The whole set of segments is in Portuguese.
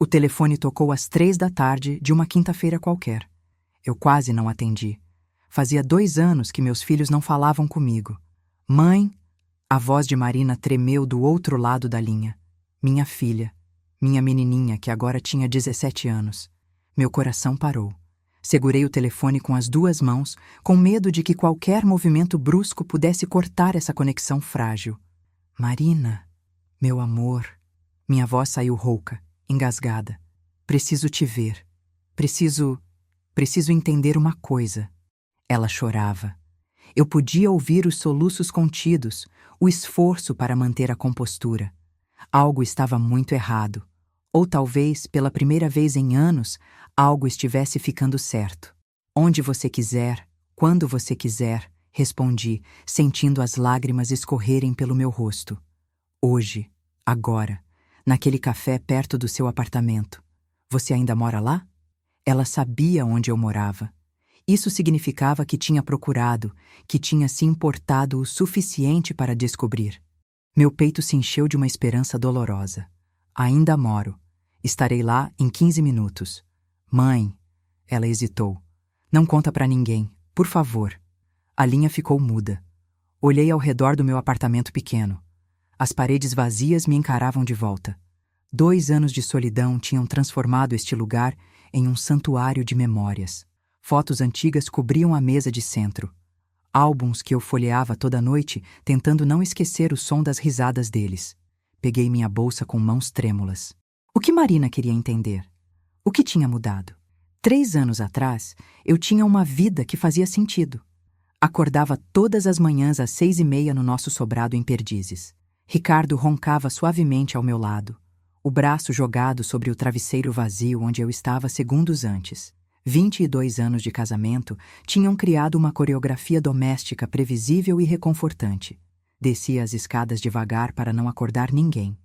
O telefone tocou às 3 da tarde de uma quinta-feira qualquer. Eu quase não atendi. Fazia 2 anos que meus filhos não falavam comigo. Mãe! A voz de Marina tremeu do outro lado da linha. Minha filha. Minha menininha, que agora tinha 17 anos. Meu coração parou. Segurei o telefone com as 2 mãos, com medo de que qualquer movimento brusco pudesse cortar essa conexão frágil. Marina, meu amor. Minha voz saiu rouca, engasgada. Preciso te ver. Preciso entender uma coisa. Ela chorava. Eu podia ouvir os soluços contidos, o esforço para manter a compostura. Algo estava muito errado. Ou talvez, pela primeira vez em anos, algo estivesse ficando certo. Onde você quiser, quando você quiser, respondi, sentindo as lágrimas escorrerem pelo meu rosto. Hoje, agora, naquele café perto do seu apartamento. Você ainda mora lá? Ela sabia onde eu morava. Isso significava que tinha procurado, que tinha se importado o suficiente para descobrir. Meu peito se encheu de uma esperança dolorosa. Ainda moro. Estarei lá em 15 minutos. Mãe, ela hesitou. Não conta pra ninguém, por favor. A linha ficou muda. Olhei ao redor do meu apartamento pequeno. As paredes vazias me encaravam de volta. 2 anos de solidão tinham transformado este lugar em um santuário de memórias. Fotos antigas cobriam a mesa de centro. Álbuns que eu folheava toda noite, tentando não esquecer o som das risadas deles. Peguei minha bolsa com mãos trêmulas. O que Marina queria entender? O que tinha mudado? 3 anos atrás, eu tinha uma vida que fazia sentido. Acordava todas as manhãs às 6h30 no nosso sobrado em Perdizes. Ricardo roncava suavemente ao meu lado, o braço jogado sobre o travesseiro vazio onde eu estava segundos antes. 22 anos de casamento tinham criado uma coreografia doméstica previsível e reconfortante. Descia as escadas devagar para não acordar ninguém.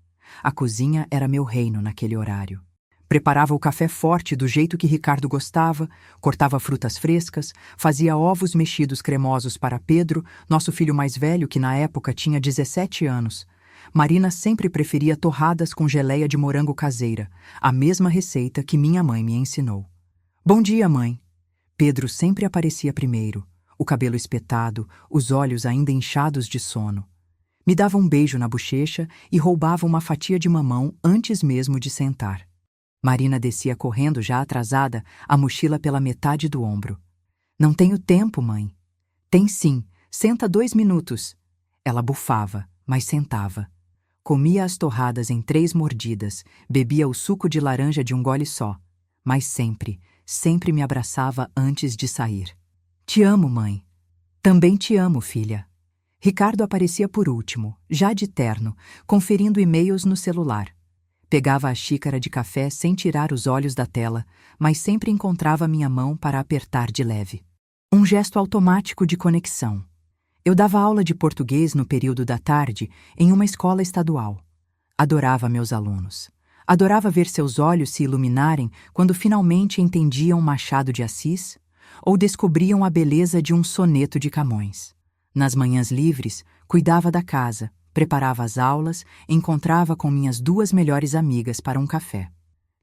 A cozinha era meu reino naquele horário. Preparava o café forte do jeito que Ricardo gostava, cortava frutas frescas, fazia ovos mexidos cremosos para Pedro, nosso filho mais velho, que na época tinha 17 anos. Marina sempre preferia torradas com geleia de morango caseira, a mesma receita que minha mãe me ensinou. Bom dia, mãe. Pedro sempre aparecia primeiro, o cabelo espetado, os olhos ainda inchados de sono. Me dava um beijo na bochecha e roubava uma fatia de mamão antes mesmo de sentar. Marina descia correndo, já atrasada, a mochila pela metade do ombro. Não tenho tempo, mãe. Tem sim. Senta 2 minutos. Ela bufava, mas sentava. Comia as torradas em 3 mordidas, bebia o suco de laranja de um gole só. Mas sempre me abraçava antes de sair. Te amo, mãe. Também te amo, filha. Ricardo aparecia por último, já de terno, conferindo e-mails no celular. Pegava a xícara de café sem tirar os olhos da tela, mas sempre encontrava minha mão para apertar de leve. Um gesto automático de conexão. Eu dava aula de português no período da tarde em uma escola estadual. Adorava meus alunos. Adorava ver seus olhos se iluminarem quando finalmente entendiam Machado de Assis ou descobriam a beleza de um soneto de Camões. Nas manhãs livres, cuidava da casa, preparava as aulas, encontrava com minhas 2 melhores amigas para um café.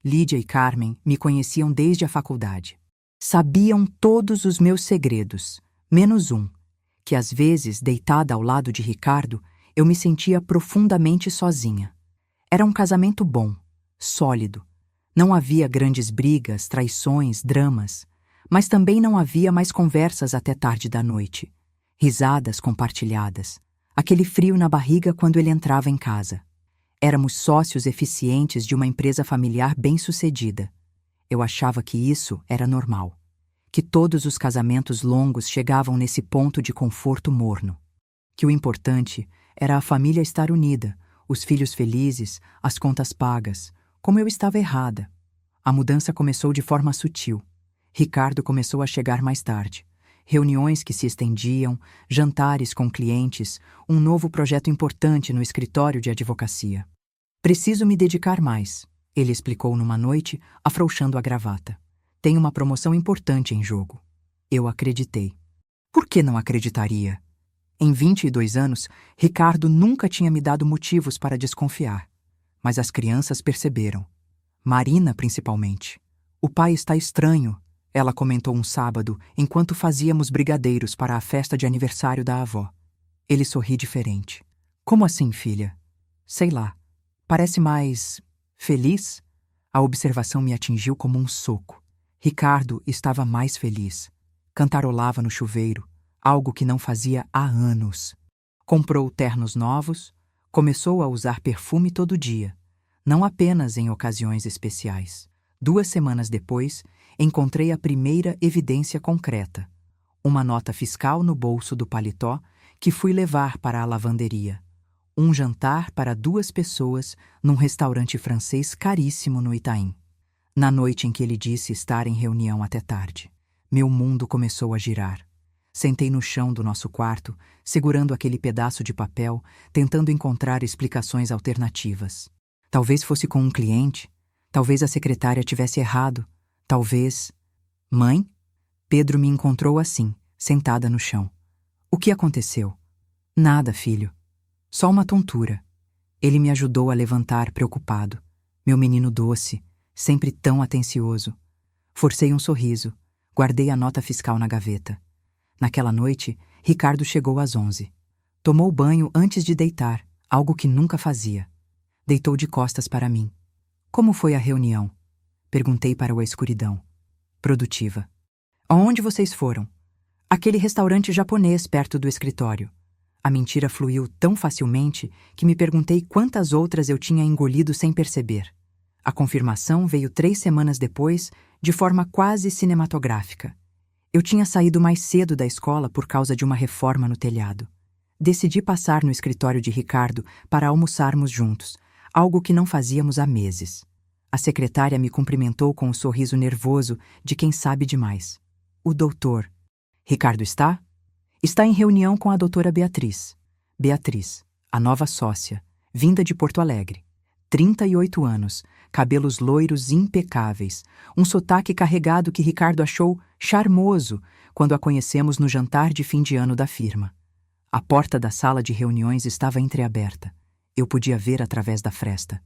Lídia e Carmen me conheciam desde a faculdade. Sabiam todos os meus segredos, menos um, que às vezes, deitada ao lado de Ricardo, eu me sentia profundamente sozinha. Era um casamento bom, sólido. Não havia grandes brigas, traições, dramas, mas também não havia mais conversas até tarde da noite. Risadas compartilhadas, aquele frio na barriga quando ele entrava em casa. Éramos sócios eficientes de uma empresa familiar bem-sucedida. Eu achava que isso era normal, que todos os casamentos longos chegavam nesse ponto de conforto morno, que o importante era a família estar unida, os filhos felizes, as contas pagas, como eu estava errada. A mudança começou de forma sutil. Ricardo começou a chegar mais tarde. Reuniões que se estendiam, jantares com clientes, um novo projeto importante no escritório de advocacia. Preciso me dedicar mais, ele explicou numa noite, afrouxando a gravata. Tem uma promoção importante em jogo. Eu acreditei. Por que não acreditaria? Em 22 anos, Ricardo nunca tinha me dado motivos para desconfiar. Mas as crianças perceberam. Marina, principalmente. O pai está estranho, ela comentou um sábado, enquanto fazíamos brigadeiros para a festa de aniversário da avó. Ele sorri diferente. Como assim, filha? Sei lá. Parece mais feliz? A observação me atingiu como um soco. Ricardo estava mais feliz. Cantarolava no chuveiro, algo que não fazia há anos. Comprou ternos novos, começou a usar perfume todo dia, não apenas em ocasiões especiais. 2 semanas depois, encontrei a primeira evidência concreta. Uma nota fiscal no bolso do paletó que fui levar para a lavanderia. Um jantar para 2 pessoas num restaurante francês caríssimo no Itaim. Na noite em que ele disse estar em reunião até tarde, meu mundo começou a girar. Sentei no chão do nosso quarto, segurando aquele pedaço de papel, tentando encontrar explicações alternativas. Talvez fosse com um cliente, talvez a secretária tivesse errado, talvez... Mãe? Pedro me encontrou assim, sentada no chão. O que aconteceu? Nada, filho. Só uma tontura. Ele me ajudou a levantar, preocupado. Meu menino doce, sempre tão atencioso. Forcei um sorriso, guardei a nota fiscal na gaveta. Naquela noite, Ricardo chegou às 11. Tomou banho antes de deitar, algo que nunca fazia. Deitou de costas para mim. Como foi a reunião? Perguntei para a escuridão. Produtiva. Aonde vocês foram? Aquele restaurante japonês perto do escritório. A mentira fluiu tão facilmente que me perguntei quantas outras eu tinha engolido sem perceber. A confirmação veio 3 semanas depois, de forma quase cinematográfica. Eu tinha saído mais cedo da escola por causa de uma reforma no telhado. Decidi passar no escritório de Ricardo para almoçarmos juntos, algo que não fazíamos há meses. A secretária me cumprimentou com um sorriso nervoso de quem sabe demais. O doutor. Ricardo está? Está em reunião com a doutora Beatriz. Beatriz, a nova sócia, vinda de Porto Alegre. 38 anos, cabelos loiros impecáveis, um sotaque carregado que Ricardo achou charmoso quando a conhecemos no jantar de fim de ano da firma. A porta da sala de reuniões estava entreaberta. Eu podia ver através da fresta.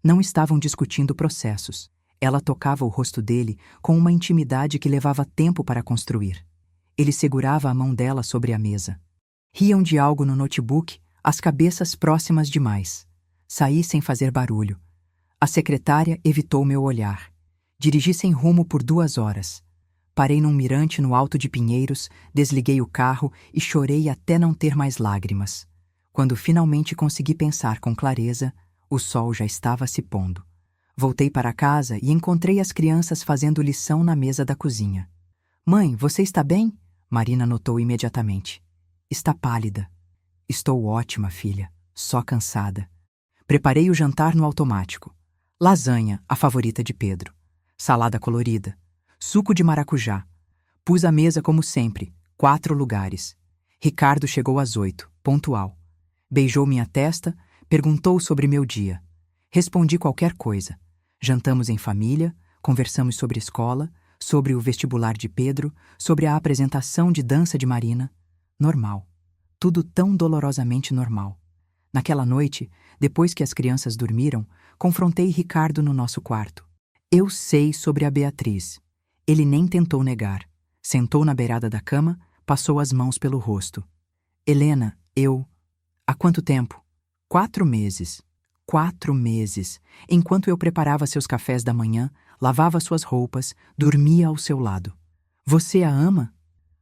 Não estavam discutindo processos. Ela tocava o rosto dele com uma intimidade que levava tempo para construir. Ele segurava a mão dela sobre a mesa. Riam de algo no notebook, as cabeças próximas demais. Saí sem fazer barulho. A secretária evitou meu olhar. Dirigi sem rumo por 2 horas. Parei num mirante no alto de Pinheiros, desliguei o carro e chorei até não ter mais lágrimas. Quando finalmente consegui pensar com clareza, o sol já estava se pondo. Voltei para casa e encontrei as crianças fazendo lição na mesa da cozinha. Mãe, você está bem? Marina notou imediatamente. Está pálida. Estou ótima, filha. Só cansada. Preparei o jantar no automático. Lasanha, a favorita de Pedro. Salada colorida. Suco de maracujá. Pus a mesa como sempre, 4 lugares. Ricardo chegou às 8, pontual. Beijou minha testa, perguntou sobre meu dia. Respondi qualquer coisa. Jantamos em família, conversamos sobre escola, sobre o vestibular de Pedro, sobre a apresentação de dança de Marina. Normal. Tudo tão dolorosamente normal. Naquela noite, depois que as crianças dormiram, confrontei Ricardo no nosso quarto. Eu sei sobre a Beatriz. Ele nem tentou negar. Sentou na beirada da cama, passou as mãos pelo rosto. Helena, eu... Há quanto tempo? 4 meses. 4 meses. Enquanto eu preparava seus cafés da manhã, lavava suas roupas, dormia ao seu lado. Você a ama?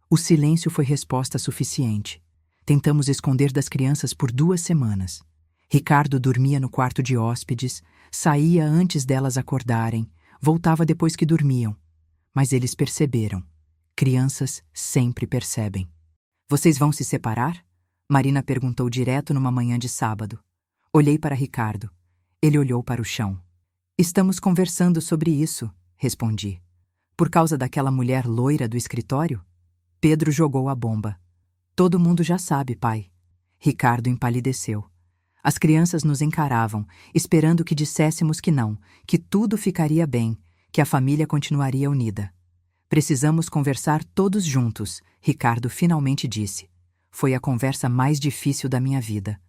O silêncio foi resposta suficiente. Tentamos esconder das crianças por 2 semanas. Ricardo dormia no quarto de hóspedes, saía antes delas acordarem, voltava depois que dormiam. Mas eles perceberam. Crianças sempre percebem. Vocês vão se separar? Marina perguntou direto numa manhã de sábado. Olhei para Ricardo. Ele olhou para o chão. Estamos conversando sobre isso, respondi. Por causa daquela mulher loira do escritório? Pedro jogou a bomba. Todo mundo já sabe, pai. Ricardo empalideceu. As crianças nos encaravam, esperando que disséssemos que não, que tudo ficaria bem, que a família continuaria unida. Precisamos conversar todos juntos, Ricardo finalmente disse. Foi a conversa mais difícil da minha vida.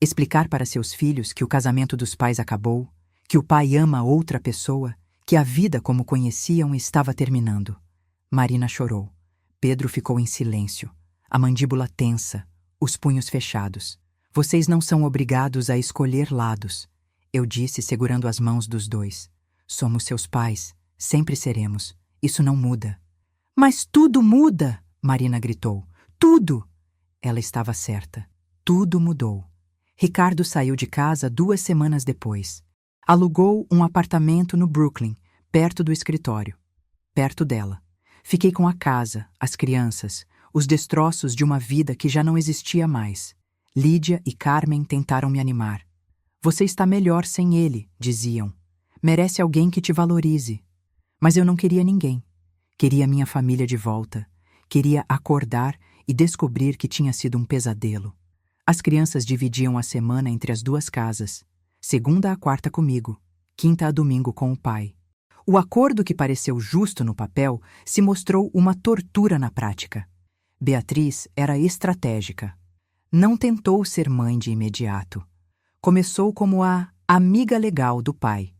Explicar para seus filhos que o casamento dos pais acabou, Que o pai ama outra pessoa, que a vida como conheciam estava terminando. Marina chorou. Pedro ficou em silêncio, a mandíbula tensa, os punhos fechados. Vocês não são obrigados a escolher lados, eu disse segurando as mãos dos dois. Somos seus pais, sempre seremos. Isso não muda. Mas tudo muda, Marina gritou. Tudo! Ela estava certa. Tudo mudou. Ricardo saiu de casa 2 semanas depois. Alugou um apartamento no Brooklyn, perto do escritório. Perto dela. Fiquei com a casa, as crianças, os destroços de uma vida que já não existia mais. Lídia e Carmen tentaram me animar. Você está melhor sem ele, diziam. Merece alguém que te valorize. Mas eu não queria ninguém. Queria minha família de volta. Queria acordar e descobrir que tinha sido um pesadelo. As crianças dividiam a semana entre as 2 casas. Segunda a quarta comigo, quinta a domingo com o pai. O acordo que pareceu justo no papel se mostrou uma tortura na prática. Beatriz era estratégica. Não tentou ser mãe de imediato. Começou como a amiga legal do pai.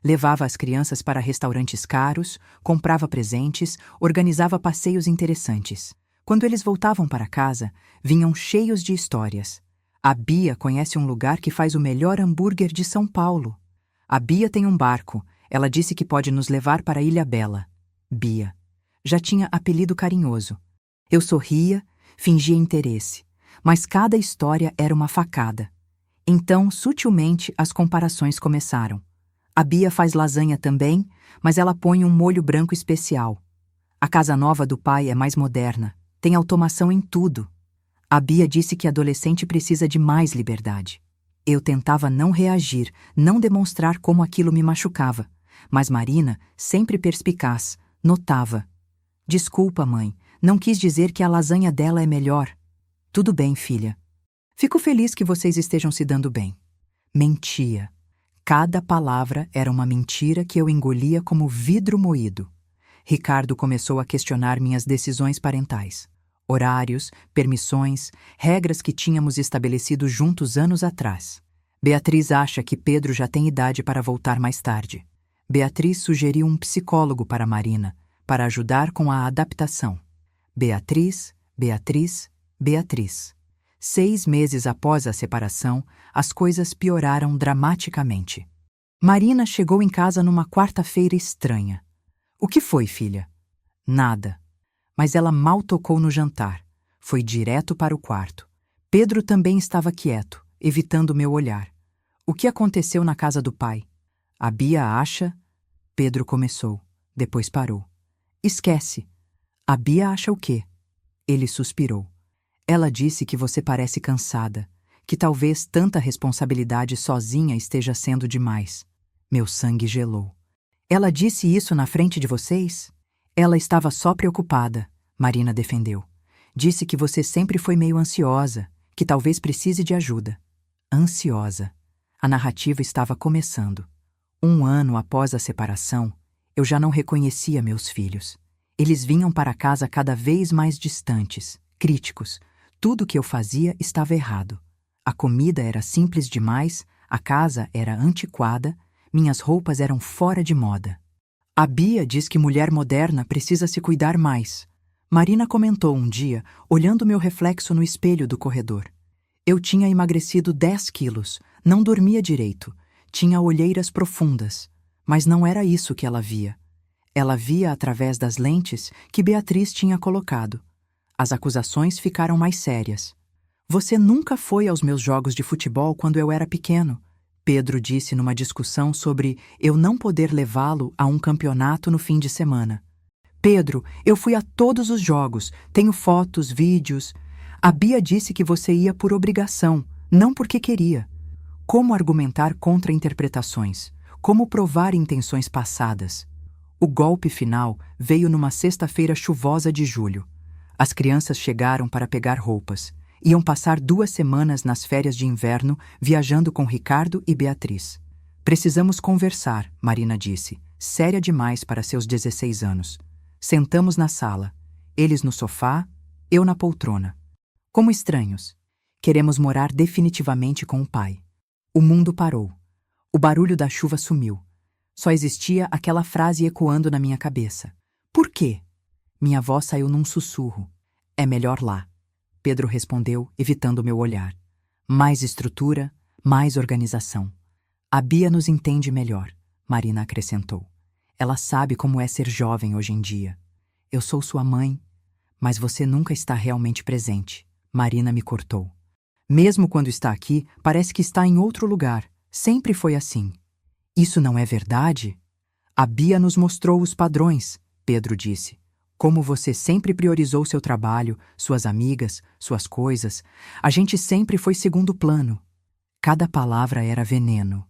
Levava as crianças para restaurantes caros, comprava presentes, organizava passeios interessantes. Quando eles voltavam para casa, vinham cheios de histórias. A Bia conhece um lugar que faz o melhor hambúrguer de São Paulo. A Bia tem um barco. Ela disse que pode nos levar para Ilha Bela. Bia. Já tinha apelido carinhoso. Eu sorria, fingia interesse. Mas cada história era uma facada. Então, sutilmente, as comparações começaram. A Bia faz lasanha também, mas ela põe um molho branco especial. A casa nova do pai é mais moderna. Tem automação em tudo. A Bia disse que adolescente precisa de mais liberdade. Eu tentava não reagir, não demonstrar como aquilo me machucava. Mas Marina, sempre perspicaz, notava. Desculpa, mãe, não quis dizer que a lasanha dela é melhor. Tudo bem, filha. Fico feliz que vocês estejam se dando bem. Mentia. Cada palavra era uma mentira que eu engolia como vidro moído. Ricardo começou a questionar minhas decisões parentais. Horários, permissões, regras que tínhamos estabelecido juntos anos atrás. Beatriz acha que Pedro já tem idade para voltar mais tarde. Beatriz sugeriu um psicólogo para Marina, para ajudar com a adaptação. Beatriz, Beatriz, Beatriz. 6 meses após a separação, as coisas pioraram dramaticamente. Marina chegou em casa numa quarta-feira estranha. O que foi, filha? Nada. Mas ela mal tocou no jantar. Foi direto para o quarto. Pedro também estava quieto, evitando meu olhar. O que aconteceu na casa do pai? A Bia acha... Pedro começou, depois parou. Esquece. A Bia acha o quê? Ele suspirou. Ela disse que você parece cansada, que talvez tanta responsabilidade sozinha esteja sendo demais. Meu sangue gelou. Ela disse isso na frente de vocês? Ela estava só preocupada, Marina defendeu. Disse que você sempre foi meio ansiosa, que talvez precise de ajuda. Ansiosa. A narrativa estava começando. 1 ano após a separação, eu já não reconhecia meus filhos. Eles vinham para casa cada vez mais distantes, críticos. Tudo que eu fazia estava errado. A comida era simples demais, a casa era antiquada, minhas roupas eram fora de moda. A Bia diz que mulher moderna precisa se cuidar mais. Marina comentou um dia, olhando meu reflexo no espelho do corredor. Eu tinha emagrecido 10 quilos, não dormia direito, tinha olheiras profundas, mas não era isso que ela via. Ela via através das lentes que Beatriz tinha colocado. As acusações ficaram mais sérias. Você nunca foi aos meus jogos de futebol quando eu era pequeno, Pedro disse numa discussão sobre eu não poder levá-lo a um campeonato no fim de semana. Pedro, eu fui a todos os jogos, tenho fotos, vídeos. A Bia disse que você ia por obrigação, não porque queria. Como argumentar contra interpretações? Como provar intenções passadas? O golpe final veio numa sexta-feira chuvosa de julho. As crianças chegaram para pegar roupas. Iam passar 2 semanas nas férias de inverno, viajando com Ricardo e Beatriz. Precisamos conversar, Marina disse, séria demais para seus 16 anos. Sentamos na sala, eles no sofá, eu na poltrona. Como estranhos. Queremos morar definitivamente com o pai. O mundo parou. O barulho da chuva sumiu. Só existia aquela frase ecoando na minha cabeça. Por quê? Minha voz saiu num sussurro. É melhor lá. Pedro respondeu, evitando meu olhar. Mais estrutura, mais organização. A Bia nos entende melhor, Marina acrescentou. Ela sabe como é ser jovem hoje em dia. Eu sou sua mãe, mas você nunca está realmente presente. Marina me cortou. Mesmo quando está aqui, parece que está em outro lugar. Sempre foi assim. Isso não é verdade? A Bia nos mostrou os padrões, Pedro disse. Como você sempre priorizou seu trabalho, suas amigas, suas coisas, a gente sempre foi segundo plano. Cada palavra era veneno.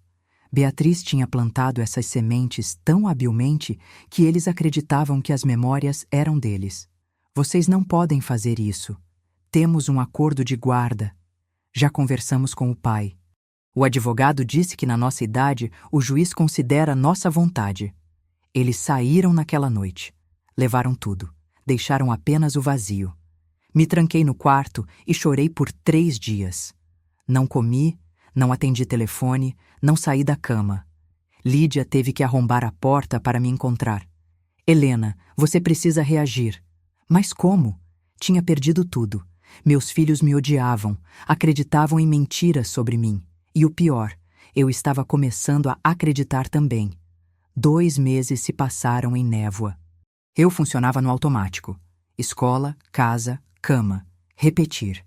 Beatriz tinha plantado essas sementes tão habilmente que eles acreditavam que as memórias eram deles. Vocês não podem fazer isso. Temos um acordo de guarda. Já conversamos com o pai. O advogado disse que na nossa idade o juiz considera nossa vontade. Eles saíram naquela noite. Levaram tudo. Deixaram apenas o vazio. Me tranquei no quarto e chorei por 3 dias. Não comi, não atendi telefone, não saí da cama. Lídia teve que arrombar a porta para me encontrar. Helena, você precisa reagir. Mas como? Tinha perdido tudo. Meus filhos me odiavam, acreditavam em mentiras sobre mim. E o pior, eu estava começando a acreditar também. 2 meses se passaram em névoa. Eu funcionava no automático. Escola, casa, cama. Repetir.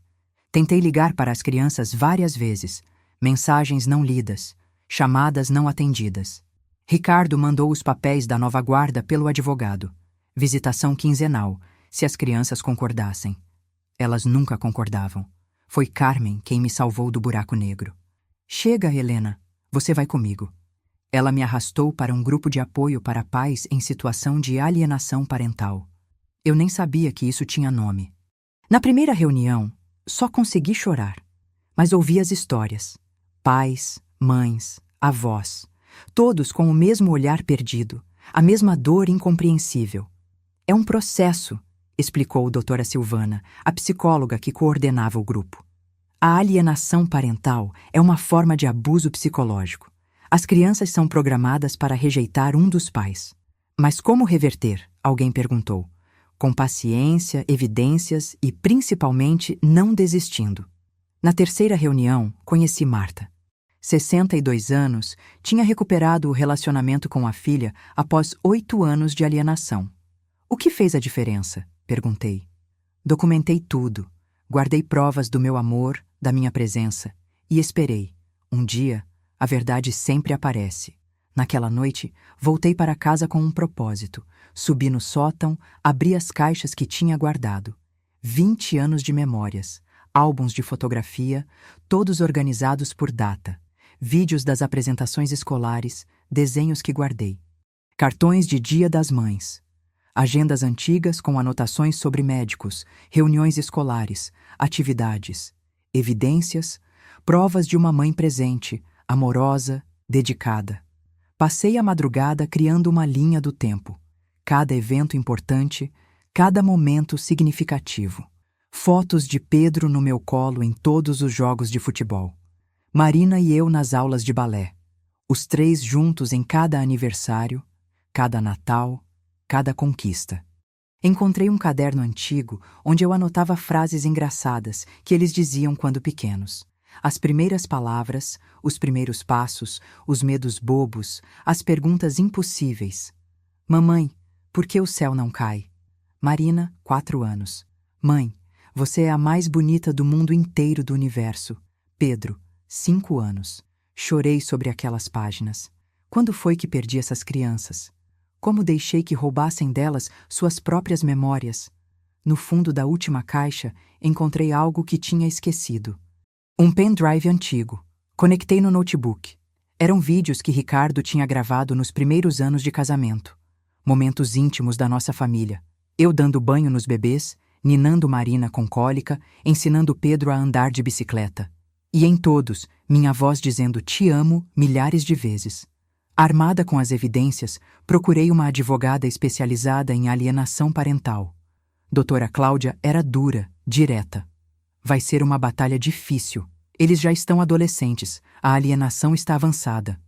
Tentei ligar para as crianças várias vezes. Mensagens não lidas. Chamadas não atendidas. Ricardo mandou os papéis da nova guarda pelo advogado. Visitação quinzenal, se as crianças concordassem. Elas nunca concordavam. Foi Carmen quem me salvou do buraco negro. Chega, Helena. Você vai comigo. Ela me arrastou para um grupo de apoio para pais em situação de alienação parental. Eu nem sabia que isso tinha nome. Na primeira reunião, só consegui chorar. Mas ouvi as histórias. Pais, mães, avós. Todos com o mesmo olhar perdido, a mesma dor incompreensível. É um processo, explicou doutora Silvana, a psicóloga que coordenava o grupo. A alienação parental é uma forma de abuso psicológico. As crianças são programadas para rejeitar um dos pais. Mas como reverter? Alguém perguntou. Com paciência, evidências e, principalmente, não desistindo. Na terceira reunião, conheci Marta. 62 anos, tinha recuperado o relacionamento com a filha após 8 anos de alienação. O que fez a diferença? Perguntei. Documentei tudo. Guardei provas do meu amor, da minha presença, e esperei. Um dia, a verdade sempre aparece. Naquela noite, voltei para casa com um propósito. Subi no sótão, abri as caixas que tinha guardado. 20 anos de memórias, álbuns de fotografia, todos organizados por data. Vídeos das apresentações escolares, desenhos que guardei. Cartões de Dia das Mães. Agendas antigas com anotações sobre médicos, reuniões escolares, atividades. Evidências, provas de uma mãe presente, amorosa, dedicada. Passei a madrugada criando uma linha do tempo. Cada evento importante, cada momento significativo. Fotos de Pedro no meu colo em todos os jogos de futebol. Marina e eu nas aulas de balé. Os 3 juntos em cada aniversário, cada Natal, cada conquista. Encontrei um caderno antigo onde eu anotava frases engraçadas que eles diziam quando pequenos. As primeiras palavras, os primeiros passos, os medos bobos, as perguntas impossíveis. Mamãe, por que o céu não cai? Marina, 4 anos. Mãe, você é a mais bonita do mundo inteiro do universo. Pedro, 5 anos. Chorei sobre aquelas páginas. Quando foi que perdi essas crianças? Como deixei que roubassem delas suas próprias memórias? No fundo da última caixa, encontrei algo que tinha esquecido. Um pendrive antigo. Conectei no notebook. Eram vídeos que Ricardo tinha gravado nos primeiros anos de casamento. Momentos íntimos da nossa família. Eu dando banho nos bebês, ninando Marina com cólica, ensinando Pedro a andar de bicicleta. E em todos, minha voz dizendo "te amo" milhares de vezes. Armada com as evidências, procurei uma advogada especializada em alienação parental. Doutora Cláudia era dura, direta. Vai ser uma batalha difícil. Eles já estão adolescentes, a alienação está avançada.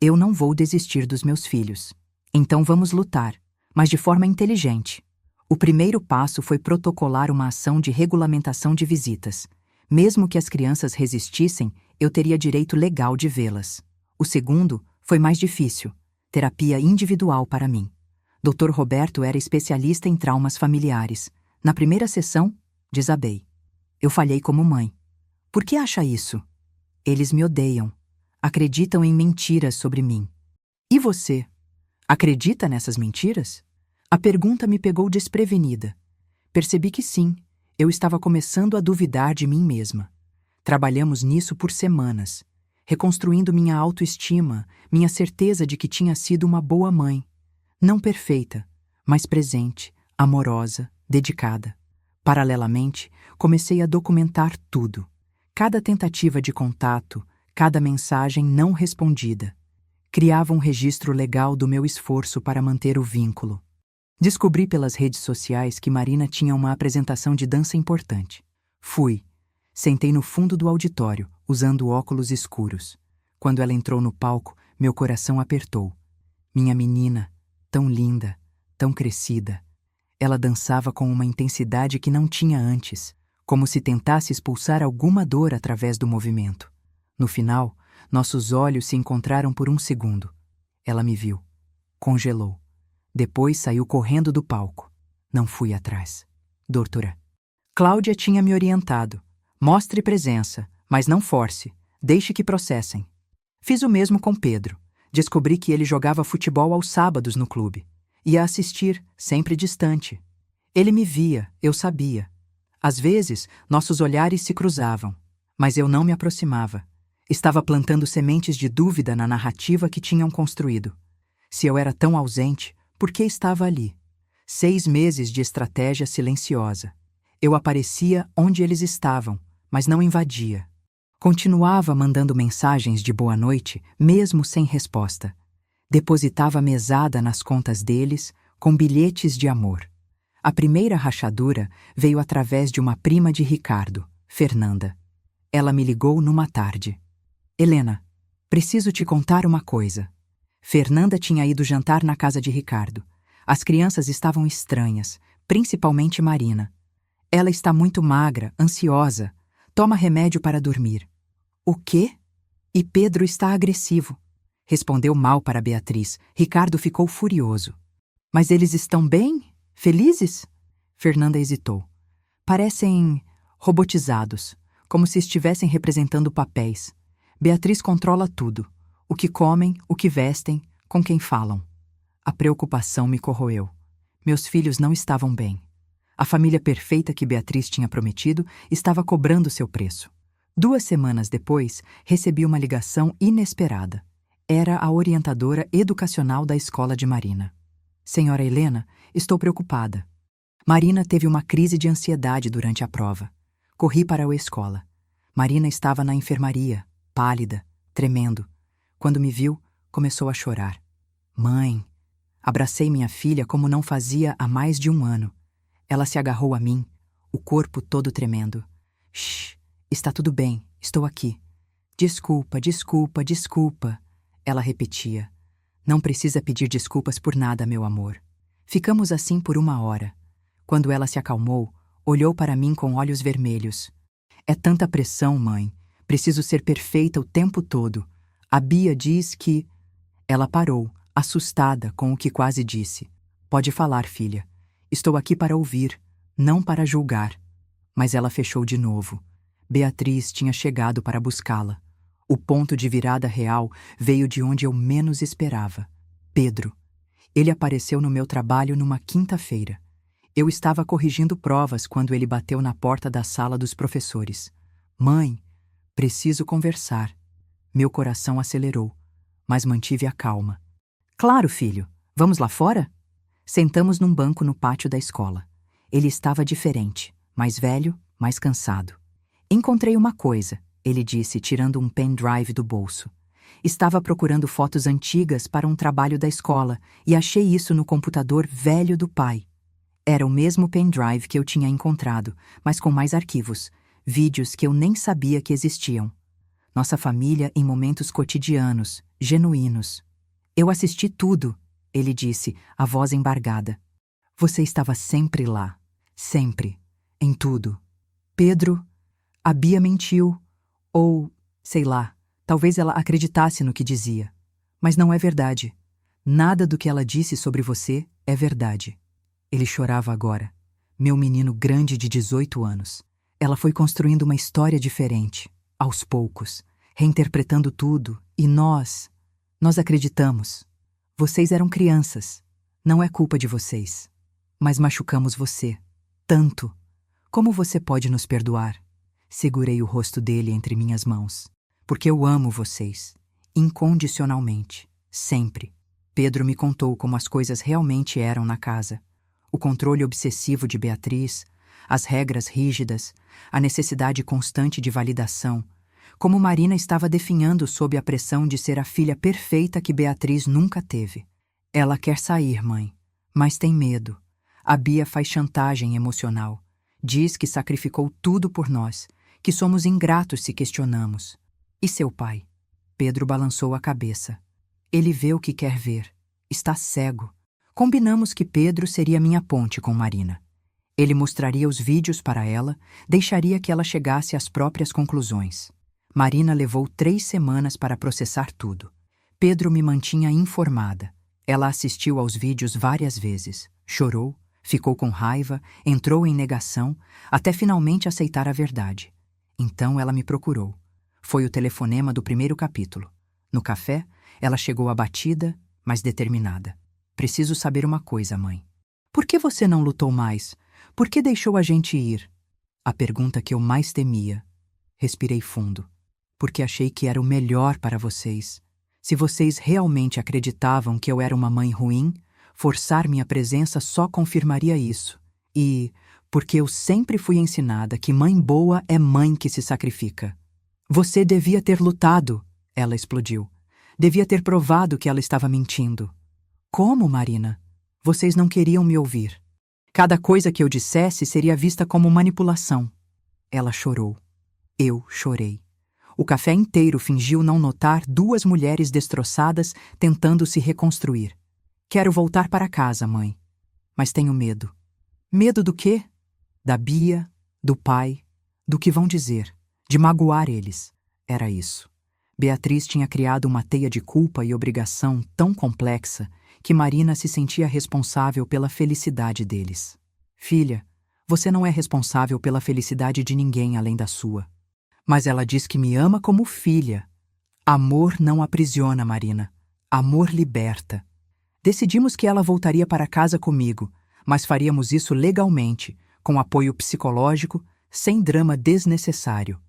Eu não vou desistir dos meus filhos. Então vamos lutar, mas de forma inteligente. O primeiro passo foi protocolar uma ação de regulamentação de visitas. Mesmo que as crianças resistissem, eu teria direito legal de vê-las. O segundo foi mais difícil. Terapia individual para mim. Dr. Roberto era especialista em traumas familiares. Na primeira sessão, desabei. Eu falhei como mãe. Por que acha isso? Eles me odeiam. Acreditam em mentiras sobre mim. E você? Acredita nessas mentiras? A pergunta me pegou desprevenida. Percebi que sim, eu estava começando a duvidar de mim mesma. Trabalhamos nisso por semanas, reconstruindo minha autoestima, minha certeza de que tinha sido uma boa mãe. Não perfeita, mas presente, amorosa, dedicada. Paralelamente, comecei a documentar tudo. Cada tentativa de contato, cada mensagem não respondida. Criava um registro legal do meu esforço para manter o vínculo. Descobri pelas redes sociais que Marina tinha uma apresentação de dança importante. Fui. Sentei no fundo do auditório, usando óculos escuros. Quando ela entrou no palco, meu coração apertou. Minha menina, tão linda, tão crescida. Ela dançava com uma intensidade que não tinha antes, como se tentasse expulsar alguma dor através do movimento. No final, nossos olhos se encontraram por um segundo. Ela me viu. Congelou. Depois saiu correndo do palco. Não fui atrás. Doutora. Cláudia tinha me orientado. Mostre presença, mas não force. Deixe que processem. Fiz o mesmo com Pedro. Descobri que ele jogava futebol aos sábados no clube. Ia assistir, sempre distante. Ele me via, eu sabia. Às vezes, nossos olhares se cruzavam, mas eu não me aproximava. Estava plantando sementes de dúvida na narrativa que tinham construído. Se eu era tão ausente, por que estava ali? 6 meses de estratégia silenciosa. Eu aparecia onde eles estavam, mas não invadia. Continuava mandando mensagens de boa noite, mesmo sem resposta. Depositava mesada nas contas deles, com bilhetes de amor. A primeira rachadura veio através de uma prima de Ricardo, Fernanda. Ela me ligou numa tarde. Helena, preciso te contar uma coisa. Fernanda tinha ido jantar na casa de Ricardo. As crianças estavam estranhas, principalmente Marina. Ela está muito magra, ansiosa. Toma remédio para dormir. O quê? E Pedro está agressivo. Respondeu mal para Beatriz. Ricardo ficou furioso. Mas eles estão bem? Felizes? Fernanda hesitou. Parecem robotizados, como se estivessem representando papéis. Beatriz controla tudo. O que comem, o que vestem, com quem falam. A preocupação me corroeu. Meus filhos não estavam bem. A família perfeita que Beatriz tinha prometido estava cobrando seu preço. 2 semanas depois, recebi uma ligação inesperada. Era a orientadora educacional da escola de Marina. Senhora Helena, estou preocupada. Marina teve uma crise de ansiedade durante a prova. Corri para a escola. Marina estava na enfermaria, pálida, tremendo. Quando me viu, começou a chorar. Mãe! Abracei minha filha como não fazia há mais de 1 ano. Ela se agarrou a mim, o corpo todo tremendo. Shh! Está tudo bem, estou aqui. Desculpa, desculpa, desculpa. Ela repetia. Não precisa pedir desculpas por nada, meu amor. Ficamos assim por 1 hora. Quando ela se acalmou, olhou para mim com olhos vermelhos. É tanta pressão, mãe. Preciso ser perfeita o tempo todo. A Bia diz que... Ela parou, assustada com o que quase disse. Pode falar, filha. Estou aqui para ouvir, não para julgar. Mas ela fechou de novo. Beatriz tinha chegado para buscá-la. O ponto de virada real veio de onde eu menos esperava. Pedro. Ele apareceu no meu trabalho numa quinta-feira. Eu estava corrigindo provas quando ele bateu na porta da sala dos professores. Mãe, preciso conversar. Meu coração acelerou, mas mantive a calma. Claro, filho. Vamos lá fora? Sentamos num banco no pátio da escola. Ele estava diferente, mais velho, mais cansado. Encontrei uma coisa, ele disse, tirando um pendrive do bolso. Estava procurando fotos antigas para um trabalho da escola e achei isso no computador velho do pai. Era o mesmo pendrive que eu tinha encontrado, mas com mais arquivos, vídeos que eu nem sabia que existiam. Nossa família em momentos cotidianos, genuínos. Eu assisti tudo, ele disse, a voz embargada. Você estava sempre lá. Sempre. Em tudo. Pedro, a Bia mentiu. Ou, sei lá, talvez ela acreditasse no que dizia. Mas não é verdade. Nada do que ela disse sobre você é verdade. Ele chorava agora. Meu menino grande de 18 anos. Ela foi construindo uma história diferente, aos poucos, reinterpretando tudo, e nós acreditamos. Vocês eram crianças. Não é culpa de vocês. Mas machucamos você. Tanto. Como você pode nos perdoar? Segurei o rosto dele entre minhas mãos. Porque eu amo vocês. Incondicionalmente. Sempre. Pedro me contou como as coisas realmente eram na casa. O controle obsessivo de Beatriz, as regras rígidas, a necessidade constante de validação, como Marina estava definhando sob a pressão de ser a filha perfeita que Beatriz nunca teve. Ela quer sair, mãe, mas tem medo. A Bia faz chantagem emocional. Diz que sacrificou tudo por nós, que somos ingratos se questionamos. E seu pai? Pedro balançou a cabeça. Ele vê o que quer ver. Está cego. Combinamos que Pedro seria minha ponte com Marina. Ele mostraria os vídeos para ela, deixaria que ela chegasse às próprias conclusões. Marina levou 3 semanas para processar tudo. Pedro me mantinha informada. Ela assistiu aos vídeos várias vezes, chorou, ficou com raiva, entrou em negação, até finalmente aceitar a verdade. Então ela me procurou. Foi o telefonema do primeiro capítulo. No café, ela chegou abatida, mas determinada. Preciso saber uma coisa, mãe. Por que você não lutou mais? Por que deixou a gente ir? A pergunta que eu mais temia. Respirei fundo. Porque achei que era o melhor para vocês. Se vocês realmente acreditavam que eu era uma mãe ruim, forçar minha presença só confirmaria isso. E porque eu sempre fui ensinada que mãe boa é mãe que se sacrifica. Você devia ter lutado, ela explodiu. Devia ter provado que ela estava mentindo. Como, Marina? Vocês não queriam me ouvir. Cada coisa que eu dissesse seria vista como manipulação. Ela chorou. Eu chorei. O café inteiro fingiu não notar 2 mulheres destroçadas tentando se reconstruir. Quero voltar para casa, mãe. Mas tenho medo. Medo do quê? Da Bia, do pai, do que vão dizer, de magoar eles. Era isso. Beatriz tinha criado uma teia de culpa e obrigação tão complexa que Marina se sentia responsável pela felicidade deles. Filha, você não é responsável pela felicidade de ninguém além da sua. Mas ela diz que me ama como filha. Amor não aprisiona, Marina. Amor liberta. Decidimos que ela voltaria para casa comigo, mas faríamos isso legalmente, com apoio psicológico, sem drama desnecessário.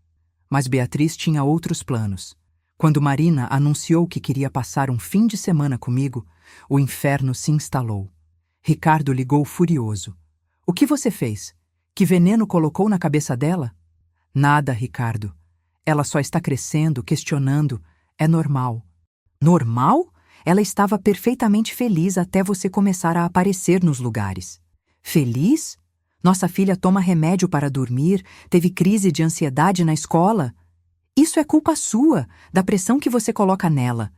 Mas Beatriz tinha outros planos. Quando Marina anunciou que queria passar um fim de semana comigo, o inferno se instalou. Ricardo ligou furioso. O que você fez? Que veneno colocou na cabeça dela? Nada, Ricardo. Ela só está crescendo, questionando. É normal. Normal? Ela estava perfeitamente feliz até você começar a aparecer nos lugares. Feliz? Nossa filha toma remédio para dormir, teve crise de ansiedade na escola. Isso é culpa sua, da pressão que você coloca nela.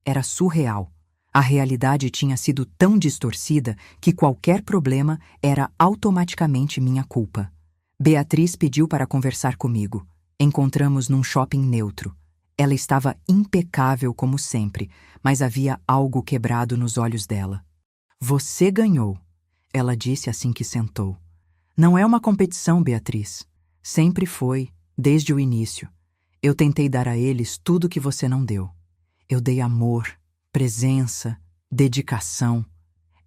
Era surreal. A realidade tinha sido tão distorcida que qualquer problema era automaticamente minha culpa. Beatriz pediu para conversar comigo. Encontramos num shopping neutro. Ela estava impecável como sempre, mas havia algo quebrado nos olhos dela. Você ganhou, ela disse assim que sentou. Não é uma competição, Beatriz. Sempre foi, desde o início. Eu tentei dar a eles tudo que você não deu. Eu dei amor, presença, dedicação.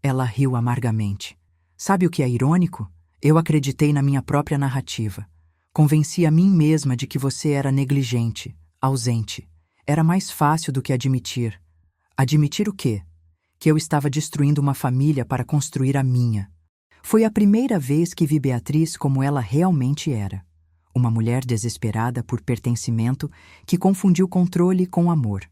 Ela riu amargamente. Sabe o que é irônico? Eu acreditei na minha própria narrativa. Convenci a mim mesma de que você era negligente, ausente. Era mais fácil do que admitir. Admitir o quê? Que eu estava destruindo uma família para construir a minha. Foi a primeira vez que vi Beatriz como ela realmente era. Uma mulher desesperada por pertencimento que confundiu controle com amor.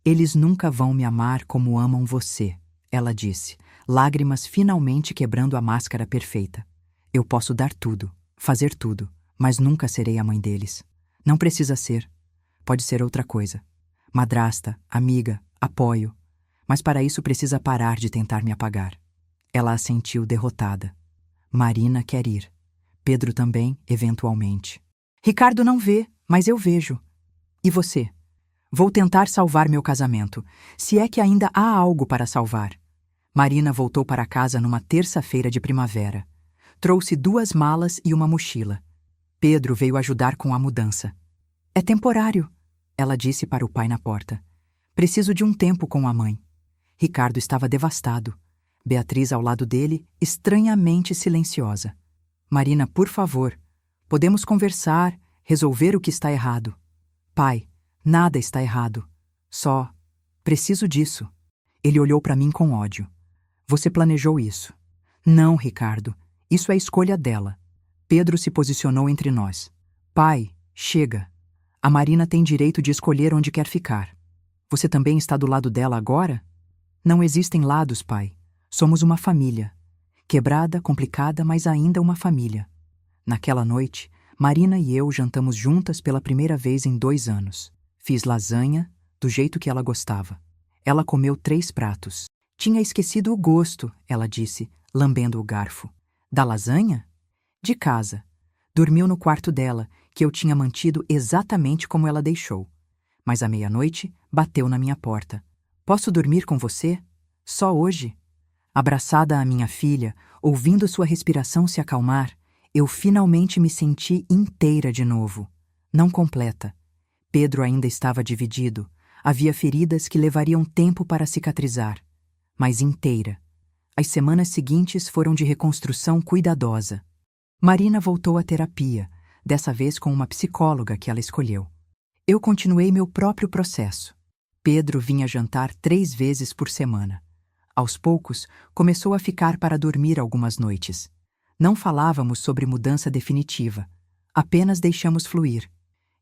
Eles nunca vão me amar como amam você, ela disse, lágrimas finalmente quebrando a máscara perfeita. Eu posso dar tudo, fazer tudo, mas nunca serei a mãe deles. Não precisa ser. Pode ser outra coisa. Madrasta, amiga, apoio. Mas para isso precisa parar de tentar me apagar. Ela assentiu derrotada. Marina quer ir. Pedro também, eventualmente. Ricardo não vê, mas eu vejo. E você? Vou tentar salvar meu casamento, se é que ainda há algo para salvar. Marina voltou para casa numa terça-feira de primavera. Trouxe 2 malas e uma mochila. Pedro veio ajudar com a mudança. É temporário, ela disse para o pai na porta. Preciso de um tempo com a mãe. Ricardo estava devastado. Beatriz ao lado dele, estranhamente silenciosa. Marina, por favor, podemos conversar, resolver o que está errado. Pai, nada está errado. Só, preciso disso. Ele olhou para mim com ódio. Você planejou isso. Não, Ricardo, isso é escolha dela. Pedro se posicionou entre nós. Pai, chega. A Marina tem direito de escolher onde quer ficar. Você também está do lado dela agora? Não existem lados, pai. Somos uma família. Quebrada, complicada, mas ainda uma família. Naquela noite, Marina e eu jantamos juntas pela primeira vez em 2 anos. Fiz lasanha, do jeito que ela gostava. Ela comeu 3 pratos. Tinha esquecido o gosto, ela disse, lambendo o garfo. Da lasanha? De casa. Dormiu no quarto dela, que eu tinha mantido exatamente como ela deixou. Mas à meia-noite, bateu na minha porta. Posso dormir com você? Só hoje? Abraçada à minha filha, ouvindo sua respiração se acalmar, eu finalmente me senti inteira de novo. Não completa. Pedro ainda estava dividido. Havia feridas que levariam tempo para cicatrizar. Mas inteira. As semanas seguintes foram de reconstrução cuidadosa. Marina voltou à terapia, dessa vez com uma psicóloga que ela escolheu. Eu continuei meu próprio processo. Pedro vinha jantar 3 vezes por semana. Aos poucos, começou a ficar para dormir algumas noites. Não falávamos sobre mudança definitiva. Apenas deixamos fluir.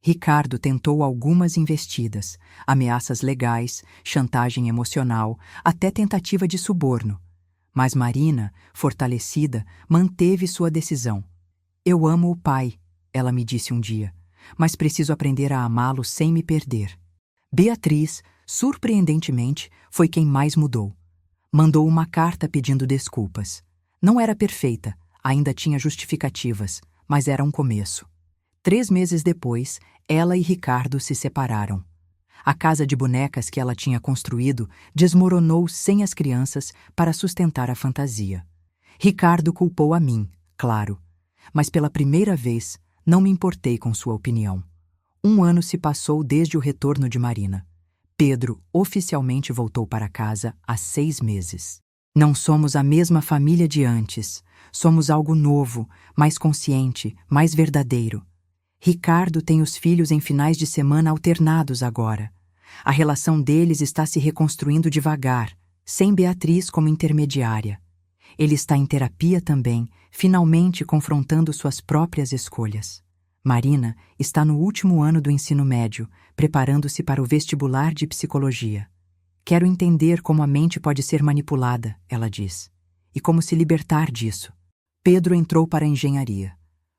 Ricardo tentou algumas investidas, ameaças legais, chantagem emocional, até tentativa de suborno. Mas Marina, fortalecida, manteve sua decisão. Eu amo o pai, ela me disse um dia, mas preciso aprender a amá-lo sem me perder. Beatriz, surpreendentemente, foi quem mais mudou. Mandou uma carta pedindo desculpas. Não era perfeita, ainda tinha justificativas, mas era um começo. 3 meses depois, ela e Ricardo se separaram. A casa de bonecas que ela tinha construído desmoronou sem as crianças para sustentar a fantasia. Ricardo culpou a mim, claro, mas pela primeira vez não me importei com sua opinião. 1 ano se passou desde o retorno de Marina. Pedro oficialmente voltou para casa há 6 meses. Não somos a mesma família de antes. Somos algo novo, mais consciente, mais verdadeiro. Ricardo tem os filhos em finais de semana alternados agora. A relação deles está se reconstruindo devagar, sem Beatriz como intermediária. Ele está em terapia também, finalmente confrontando suas próprias escolhas. Marina está no último ano do ensino médio, preparando-se para o vestibular de psicologia. Quero entender como a mente pode ser manipulada, ela diz, e como se libertar disso. Pedro entrou para a engenharia.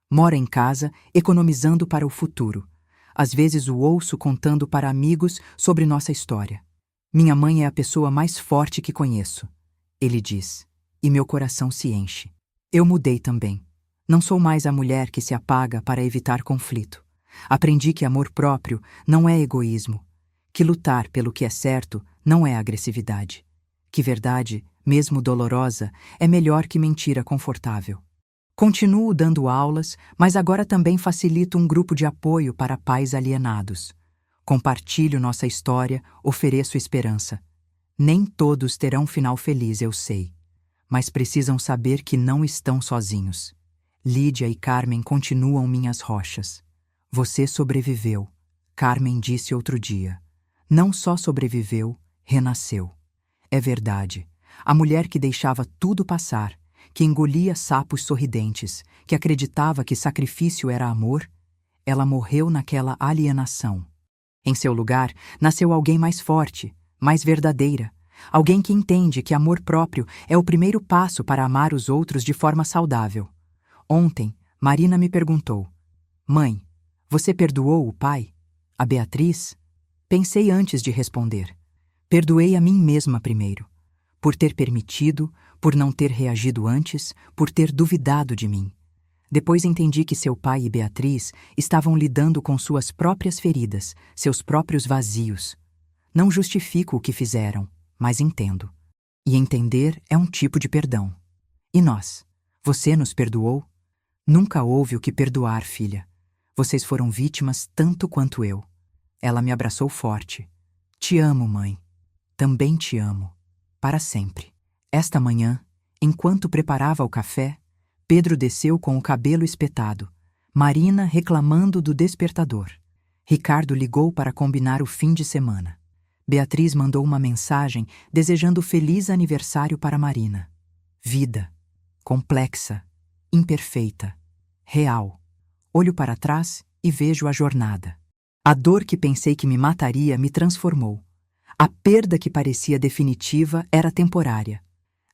Mora em casa, economizando para o futuro. Às vezes o ouço contando para amigos sobre nossa história. Minha mãe é a pessoa mais forte que conheço, ele diz, e meu coração se enche. Eu mudei também. Não sou mais a mulher que se apaga para evitar conflito. Aprendi que amor próprio não é egoísmo, que lutar pelo que é certo não é agressividade, que verdade, mesmo dolorosa, é melhor que mentira confortável. Continuo dando aulas, mas agora também facilito um grupo de apoio para pais alienados. Compartilho nossa história, ofereço esperança. Nem todos terão final feliz, eu sei, mas precisam saber que não estão sozinhos. Lídia e Carmen continuam minhas rochas. Você sobreviveu, Carmen disse outro dia. Não só sobreviveu, renasceu. É verdade. A mulher que deixava tudo passar, que engolia sapos sorridentes, que acreditava que sacrifício era amor, ela morreu naquela alienação. Em seu lugar, nasceu alguém mais forte, mais verdadeira, alguém que entende que amor próprio é o primeiro passo para amar os outros de forma saudável. Ontem, Marina me perguntou: Mãe, você perdoou o pai? A Beatriz? Pensei antes de responder. Perdoei a mim mesma primeiro. Por ter permitido, por não ter reagido antes, por ter duvidado de mim. Depois entendi que seu pai e Beatriz estavam lidando com suas próprias feridas, seus próprios vazios. Não justifico o que fizeram, mas entendo. E entender é um tipo de perdão. E nós? Você nos perdoou? Nunca houve o que perdoar, filha. Vocês foram vítimas tanto quanto eu. Ela me abraçou forte. Te amo, mãe. Também te amo. Para sempre. Esta manhã, enquanto preparava o café, Pedro desceu com o cabelo espetado, Marina reclamando do despertador. Ricardo ligou para combinar o fim de semana. Beatriz mandou uma mensagem desejando feliz aniversário para Marina. Vida. Complexa. Imperfeita. Real. Olho para trás e vejo a jornada. A dor que pensei que me mataria me transformou. A perda que parecia definitiva era temporária.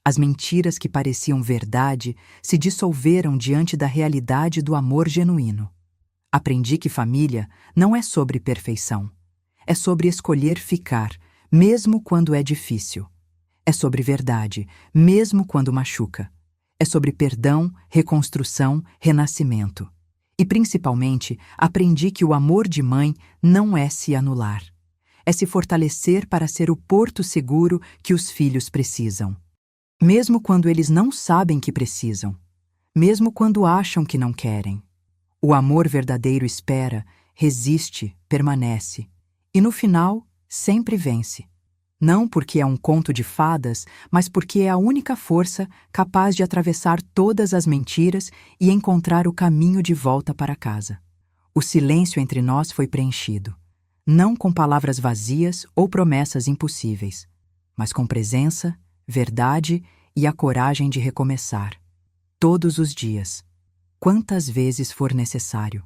As mentiras que pareciam verdade se dissolveram diante da realidade do amor genuíno. Aprendi que família não é sobre perfeição. É sobre escolher ficar, mesmo quando é difícil. É sobre verdade, mesmo quando machuca. É sobre perdão, reconstrução, renascimento. E, principalmente, aprendi que o amor de mãe não é se anular. É se fortalecer para ser o porto seguro que os filhos precisam. Mesmo quando eles não sabem que precisam. Mesmo quando acham que não querem. O amor verdadeiro espera, resiste, permanece. E, no final, sempre vence. Não porque é um conto de fadas, mas porque é a única força capaz de atravessar todas as mentiras e encontrar o caminho de volta para casa. O silêncio entre nós foi preenchido, não com palavras vazias ou promessas impossíveis, mas com presença, verdade e a coragem de recomeçar. Todos os dias, quantas vezes for necessário.